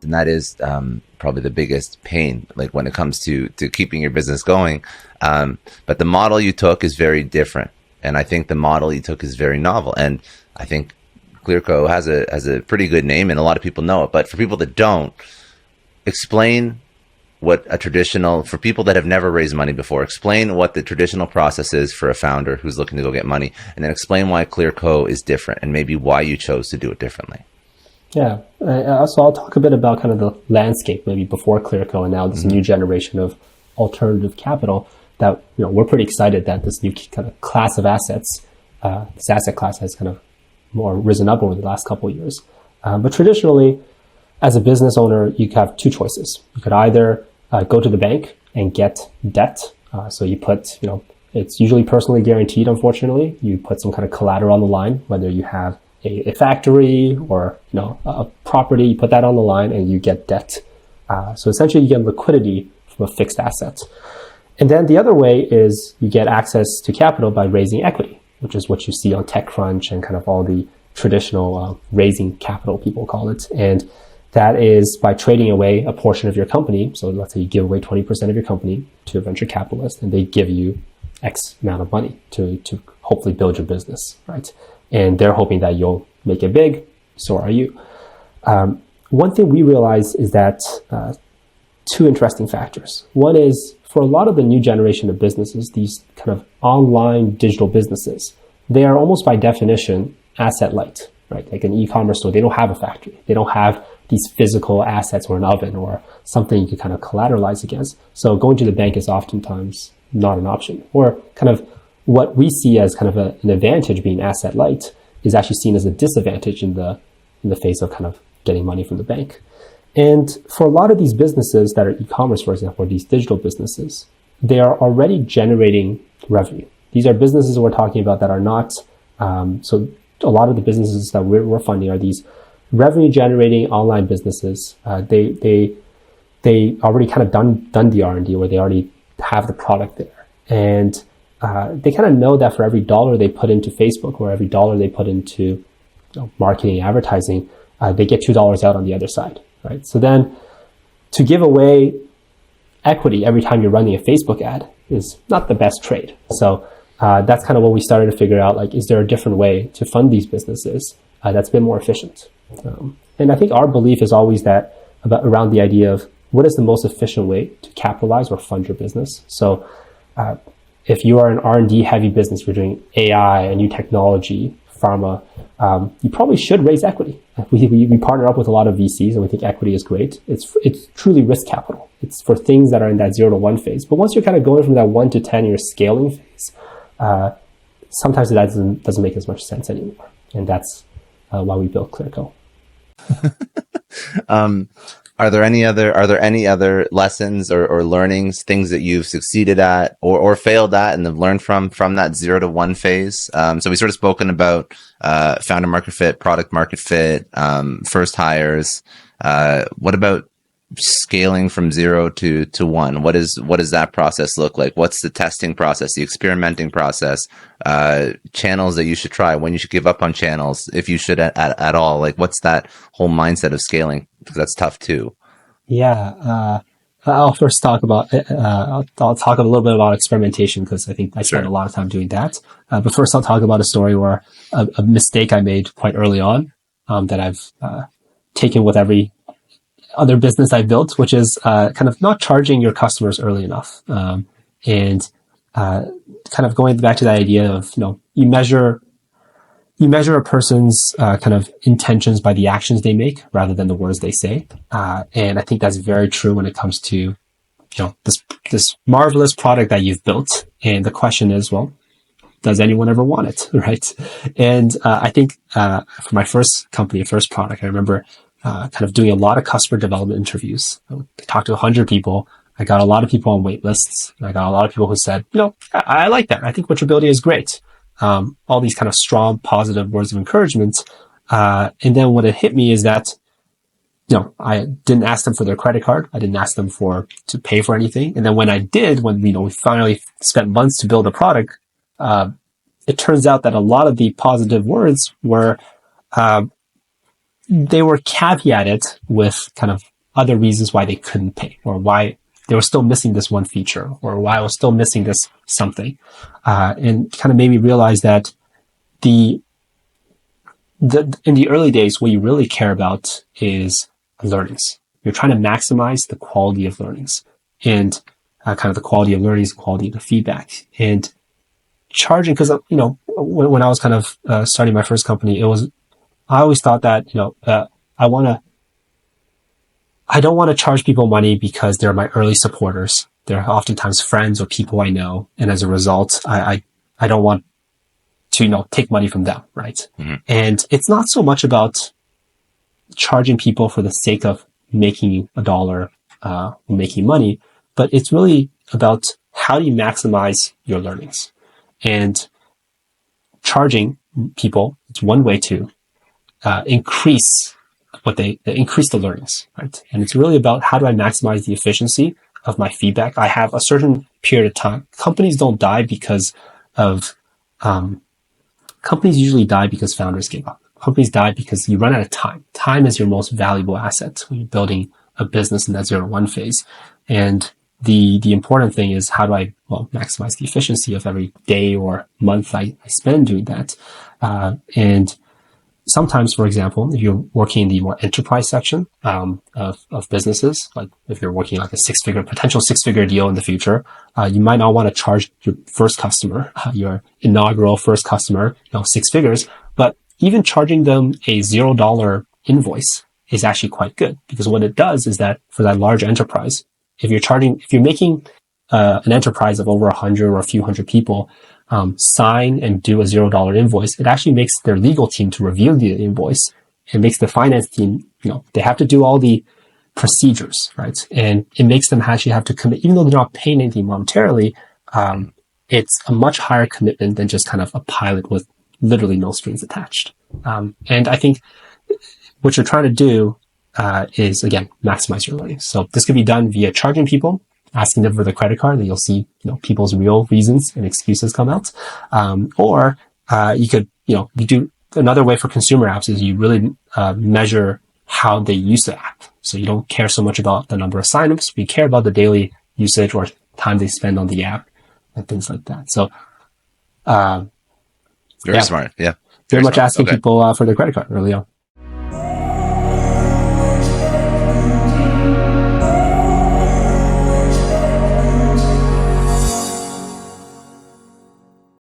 and that is probably the biggest pain, like when it comes to keeping your business going. But the model you took is very different, and I think the model you took is very novel. And I think Clearco has a pretty good name, and a lot of people know it. But for people that don't, explain what a traditional, for people that have never raised money before, explain what the traditional process is for a founder who's looking to go get money, and then explain why Clearco is different and maybe why you chose to do it differently. Yeah. So I'll talk a bit about kind of the landscape maybe before Clearco and now this new generation of alternative capital that, we're pretty excited that this new kind of class of assets, this asset class has kind of more risen up over the last couple of years. But traditionally, as a business owner, you have two choices. You could either go to the bank and get debt. So you put, it's usually personally guaranteed, unfortunately. You put some kind of collateral on the line, whether you have a factory or, a property, you put that on the line and you get debt. So essentially you get liquidity from a fixed asset. And then the other way is you get access to capital by raising equity, which is what you see on TechCrunch and kind of all the traditional raising capital, people call it. And that is by trading away a portion of your company. So let's say you give away 20% of your company to a venture capitalist, and they give you X amount of money to hopefully build your business, right? And they're hoping that you'll make it big. So are you. One thing we realize is that two interesting factors. One is for a lot of the new generation of businesses, these kind of online digital businesses, they are almost by definition asset light, right? Like an e-commerce store, they don't have a factory. They don't have these physical assets or an oven or something you can kind of collateralize against. So going to the bank is oftentimes not an option. Or kind of what we see as kind of an advantage being asset light is actually seen as a disadvantage in the face of kind of getting money from the bank. And for a lot of these businesses that are e-commerce, for example, or these digital businesses, they are already generating revenue. These are businesses we're talking about that are not, so a lot of the businesses that we're funding are these revenue generating online businesses. They already kind of done the R&D, where they already have the product there. And they kind of know that for every dollar they put into Facebook or every dollar they put into marketing, advertising, they get $2 out on the other side, right? So then to give away equity every time you're running a Facebook ad is not the best trade. So that's kind of what we started to figure out, like, is there a different way to fund these businesses that's been more efficient? And I think our belief is always around the idea of what is the most efficient way to capitalize or fund your business. So if you are an R&D heavy business, you're doing AI, a new technology, pharma, you probably should raise equity. We partner up with a lot of VCs and we think equity is great. It's truly risk capital. It's for things that are in that 0 to 1 phase. But once you're kind of going from that 1 to 10 year scaling phase, sometimes that doesn't make as much sense anymore. And that's why we built Clearco. Are there any other lessons or learnings, things that you've succeeded at or failed at and have learned from that 0 to 1 phase? So we sort of spoken about founder market fit, product market fit, first hires. What about scaling from 0 to 1? What does that process look like? What's the testing process, the experimenting process, channels that you should try, when you should give up on channels, if you should at all? Like, what's that whole mindset of scaling? Because that's tough too. Yeah. I'll first talk about, I'll talk a little bit about experimentation because I think I spent a lot of time doing that. But first I'll talk about a story where a mistake I made quite early on, that I've taken with every other business I built, which is kind of not charging your customers early enough. And kind of going back to that idea of, you measure a person's kind of intentions by the actions they make rather than the words they say. And I think that's very true when it comes to, this marvelous product that you've built. And the question is, well, does anyone ever want it? Right. And I think for my first company, first product, I remember kind of doing a lot of customer development interviews. I talked to 100 people. I got a lot of people on wait lists. I got a lot of people who said, I like that. I think what you're building is great. All these kind of strong, positive words of encouragement. And then what it hit me is that, I didn't ask them for their credit card. I didn't ask them to pay for anything. And then when I did, when, we finally spent months to build a product, it turns out that a lot of the positive words were, they were caveated with kind of other reasons why they couldn't pay, or why they were still missing this one feature, or why I was still missing this something. And kind of made me realize that in the early days, what you really care about is learnings. You're trying to maximize the quality of learnings and kind of the quality of learnings, quality of the feedback. And charging, because, when I was kind of starting my first company, I always thought that, I don't want to charge people money because they're my early supporters. They're oftentimes friends or people I know. And as a result, I don't want to, take money from them. Right. Mm-hmm. And it's not so much about charging people for the sake of making a dollar, making money, but it's really about how do you maximize your learnings. And charging people, it's one way to increase increase the learnings, right? And it's really about how do I maximize the efficiency of my feedback. I have a certain period of time. Companies don't die because of, companies usually die because founders give up. Companies die because you run out of time. Time is your most valuable asset when you're building a business in that 0-1 phase. And the important thing is how do I, maximize the efficiency of every day or month I spend doing that. And sometimes, for example, if you're working in the more enterprise section of businesses, like if you're working like a potential six-figure deal in the future, you might not want to charge your first customer, your inaugural first customer, 6 figures. But even charging them a $0 invoice is actually quite good, because what it does is that for that large enterprise, if you're making an enterprise of over 100 or a few hundred people sign and do a $0 invoice, it actually makes their legal team to review the invoice. It makes the finance team, they have to do all the procedures, right? And it makes them actually have to commit, even though they're not paying anything monetarily. It's a much higher commitment than just kind of a pilot with literally no strings attached. And I think what you're trying to do is, again, maximize your learning. So this could be done via charging people, asking them for the credit card, and you'll see, people's real reasons and excuses come out. Or you could, you do another way for consumer apps is you really measure how they use the app. So you don't care so much about the number of signups, but you care about the daily usage or time they spend on the app and things like that. So very smart. Yeah. Very much smart. Asking people for their credit card early on.